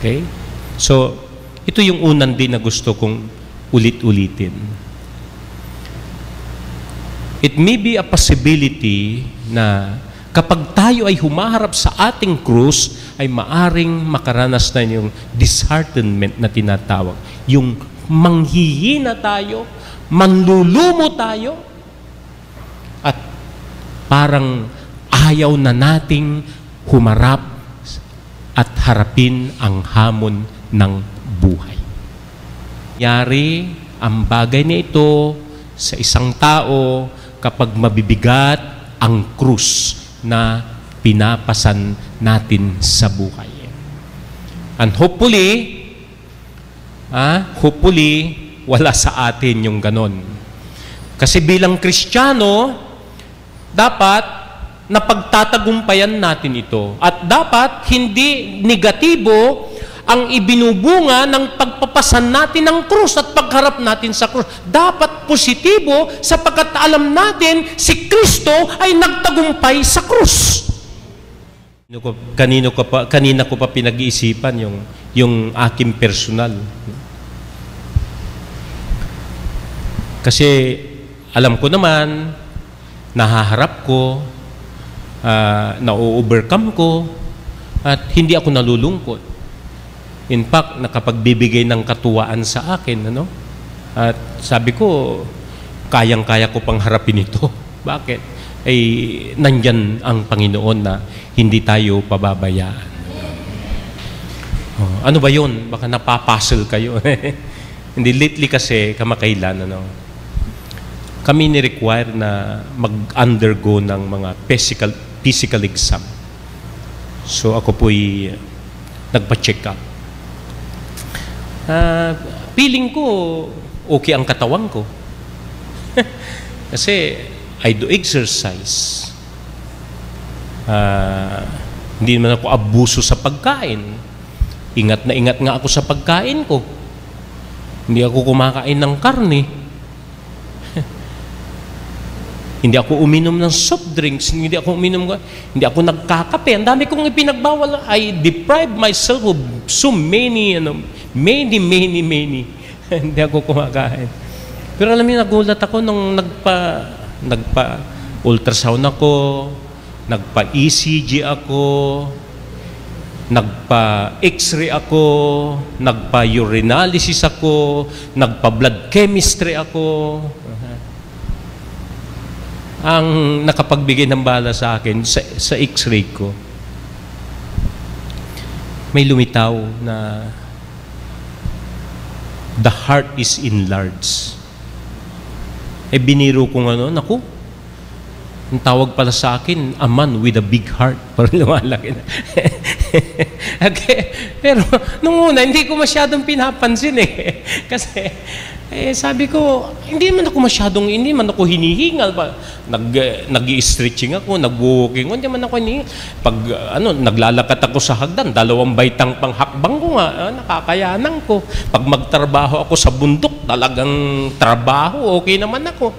Okay? So, ito yung unang din na gusto kong ulit-ulitin. It may be a possibility na kapag tayo ay humaharap sa ating krus, ay maaring makaranas na yung disheartenment na tinatawag. Yung manghihina tayo, manlulumo tayo, at parang ayaw na nating humarap at harapin ang hamon ng buhay. Yari ang bagay na ito sa isang tao kapag mabibigat ang krus na pinapasan natin sa buhay. And hopefully, wala sa atin yung ganon. Kasi bilang Kristiyano, dapat napagtatagumpayan natin ito. At dapat hindi negatibo ang ibinubunga ng pagpapasan natin ng krus at pagharap natin sa krus. Dapat positibo sapagkat alam natin si Kristo ay nagtagumpay sa krus. Kanina ko pa pinag-iisipan yung aking personal. Kasi alam ko naman, nahaharap ko, na-overcome ko, at hindi ako nalulungkot. In fact, nakapagbibigay ng katuwaan sa akin, ano? At sabi ko, kayang-kaya ko pang harapin ito. Bakit? Ay nandyan ang Panginoon na hindi tayo pababayaan. Ano ba yun? Baka napapuzzle kayo. Hindi, lately kasi, kamakailan, ano? Kami ni-require na mag-undergo ng mga physical exam. So ako po'y nagpa-check up. Feeling ko, okay ang katawan ko. Kasi, I do exercise. Hindi naman ako abuso sa pagkain. Ingat na ingat nga ako sa pagkain ko. Hindi ako kumakain ng karne. Hindi ako uminom ng soft drinks. Hindi ako nagkakape. Ang dami kong ipinagbawal. I deprive myself of so many, many. Hindi ako kumakain. Pero alam niyo, nagulat ako nung nagpa-ultrasound ako, nagpa-ECG ako, nagpa-X-ray ako, nagpa-urinalysis ako, nagpa-blood chemistry ako. Ang nakapagbigay ng bala sa akin, sa X-ray ko, may lumitaw na the heart is enlarged. Biniro ko naku, ang tawag pala sa akin, a man with a big heart. Parang lumalaki na. Okay. Pero nung una, hindi ko masyadong pinapansin Kasi, sabi ko, hindi man ako hinihingal. Nag-i-stretching ako, nag-walking. Hindi man ako hinihingal. Pag, naglalakad ako sa hagdan, 2 baitang panghakbang ko nga, nakakayanan ko. Pag magtrabaho ako sa bundok, talagang trabaho, okay naman ako.